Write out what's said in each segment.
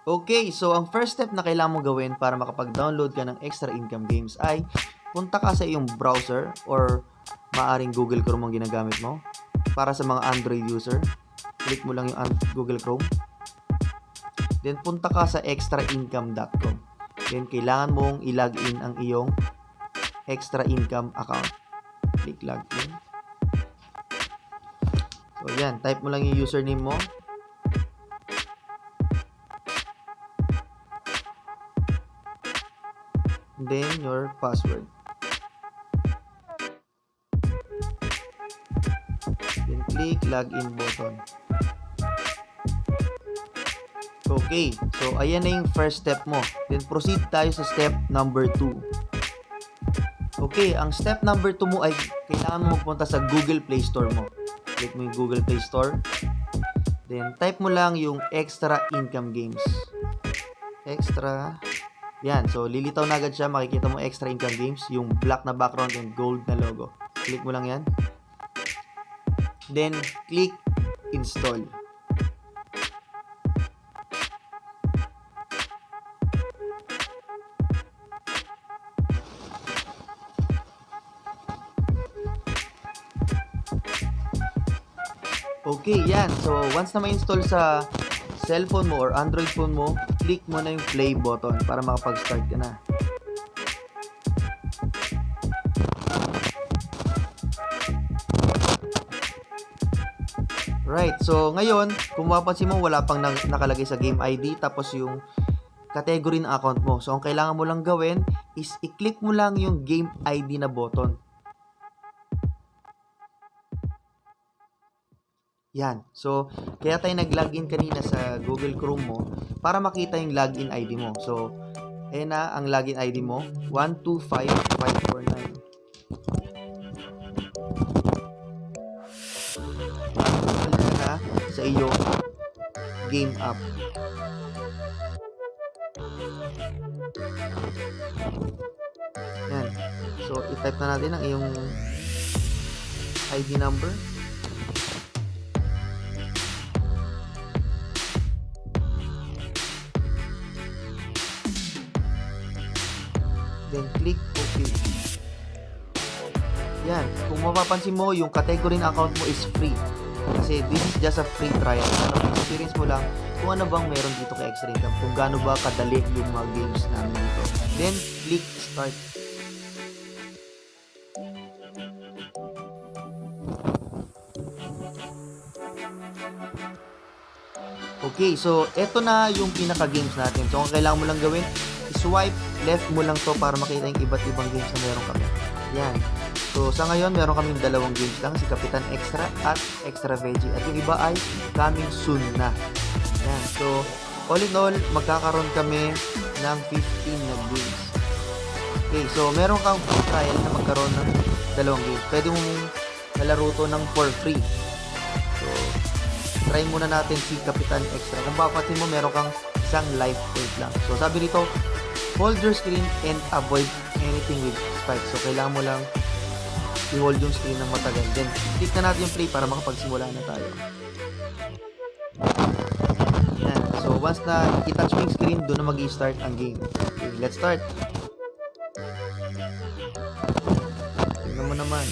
Okay, so ang first step na kailangan mong gawin para makapag-download ka ng extra income games ay punta ka sa iyong browser or maaring Google Chrome ang ginagamit mo. Para sa mga Android user, click mo lang yung Google Chrome. Then punta ka sa extraincome.com. Then kailangan mong i-login ang iyong extra income account. Click login. So yan, type mo lang yung username mo. Then your password. Then click login button. Okay, so ayan na yung first step mo. Then proceed tayo sa step number 2. Okay, ang step number 2 mo ay kailangan mo magpunta sa Google Play Store mo. Click mo yung Google Play Store. Then type mo lang yung extra income games. Extra. Yan, so lilitaw na agad siya, makikita mo extra income games, yung black na background and gold na logo. Click mo lang yan. Then click install. Okay, yan. So, once na ma-install sa cellphone mo or Android phone mo, click mo na yung play button para makapag-start ka na. Right, so ngayon, kung mapapansin mo, wala pang nakalagay sa game ID tapos yung category ng account mo. So, ang kailangan mo lang gawin is i-click mo lang yung game ID na button. Yan. So, kaya tayo nag-login kanina sa Google Chrome mo para makita yung login ID mo. So, ayan na ang login ID mo, 125549. Balik ka na sa iyong game app. Yan. So, i-type na natin ang iyong ID number. Then click OK. Yan. Kung mapapansin mo, yung category ng account mo is free. Kasi this is just a free trial. Experience mo lang kung ano bang meron dito kay Extra Income. Kung gaano ba kadali yung mga games namin dito. Then click start. Okay, so eto na yung pinaka-games natin. So, ang kailangan mo lang gawin, swipe left mo lang to para makita yung iba't ibang games na meron kami. Yan. So, sa ngayon, meron kaming dalawang games lang, si Kapitan Extra at Extra Veggie. At yung iba ay coming soon na. Yan. So, all in all, magkakaroon kami ng 15 na games. Okay, so meron kang free trial na magkaroon ng dalawang games. Pwede mong nalaro to ng for free. So, try muna natin si Kapitan Extra. Kung papansin mo, meron kang isang life point lang. So, sabi nito, hold your screen and avoid anything with spikes. So, kailangan mo lang i-hold yung screen ng matagal. Then, click na natin yung play para makapagsimula na tayo. Yan. So, once na i-touch mo yung screen, doon na mag-i-start ang game. Okay, let's start. Tingnan mo naman.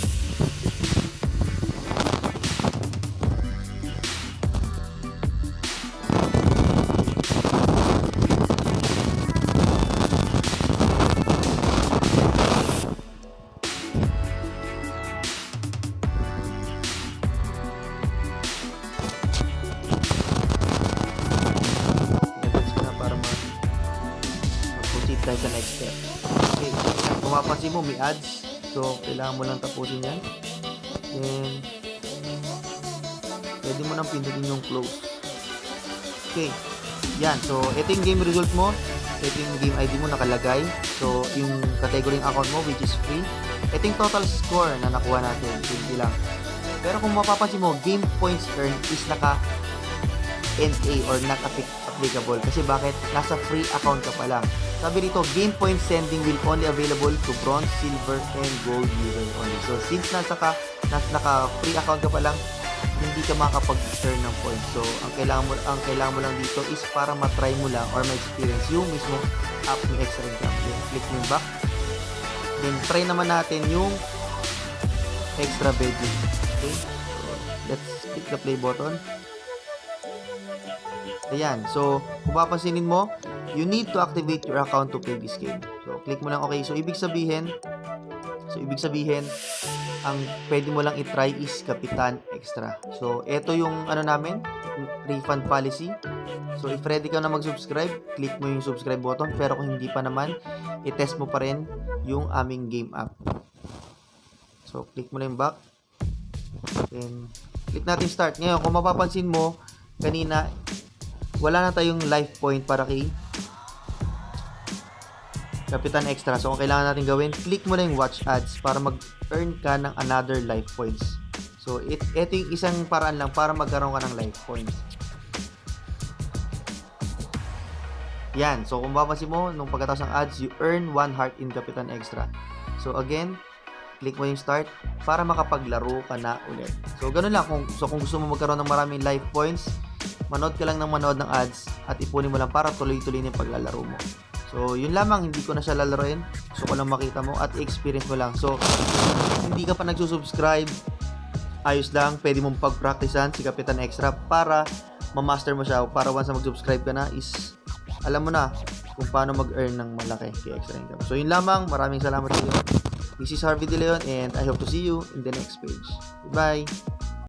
Tayo sa next step. Okay, kung mapapansin mo, may ads. So, kailangan mo lang tapusin yan. Then, pwede mo nang pindutin yung close. Okay, yan. So, ito yung game result mo. Ito yung game ID mo nakalagay. So, yung category ng account mo, which is free. Ito yung total score na nakuha natin. 20 lang. Pero kung mapapansin mo, game points earned is naka-NA or not applicable. Kasi bakit? Nasa free account ka pa lang. Sabi dito, game point sending will only available to bronze, silver, and gold users only. So, since naka-free account ka pa lang, hindi ka makakapag-earn ng points. So, ang kailangan mo lang dito is para ma-try mo lang or ma-experience yung mismo app ng Extra Income. Then, click mo yung back. Then, try naman natin yung extra betting. Okay? So, let's click the play button. Ayan. So, kung papansinin mo, you need to activate your account to play this game. So, click mo lang okay. So, ibig sabihin, ang pwede mo lang i-try is Kapitan Extra. So, ito yung namin, refund policy. So, if ready ka na mag-subscribe, click mo yung subscribe button. Pero kung hindi pa naman, i-test mo pa rin yung aming game app. So, click mo na yung back. Then, click natin start. Ngayon, kung mapapansin mo, kanina, wala na tayong life point para kay Kapitan Extra. So, ang kailangan natin gawin, click mo na yung watch ads para mag-earn ka ng another life points. So, ito yung isang paraan lang para magkaroon ka ng life points. Yan. So, kung mapapansin mo, nung pagkatapos ng ads, you earn 1 heart in Kapitan Extra. So, again, click mo yung start para makapaglaro ka na ulit. So, ganun lang. Kung gusto mo magkaroon ng maraming life points, manood ka lang ng manood ng ads at ipunin mo lang para tuloy-tuloy yung paglalaro mo. So, yun lamang. Hindi ko na siya lalaroin. Gusto ko lang makita mo at i-experience mo lang. So, hindi ka pa nagsusubscribe, ayos lang. Pwede mong pag-practicean si Kapitan Extra para ma-master mo siya. Para once na mag-subscribe ka na is alam mo na kung paano mag-earn ng malaki kay Extra Income. So, yun lamang. Maraming salamat sa iyo. This is Harvey De Leon and I hope to see you in the next page. Goodbye!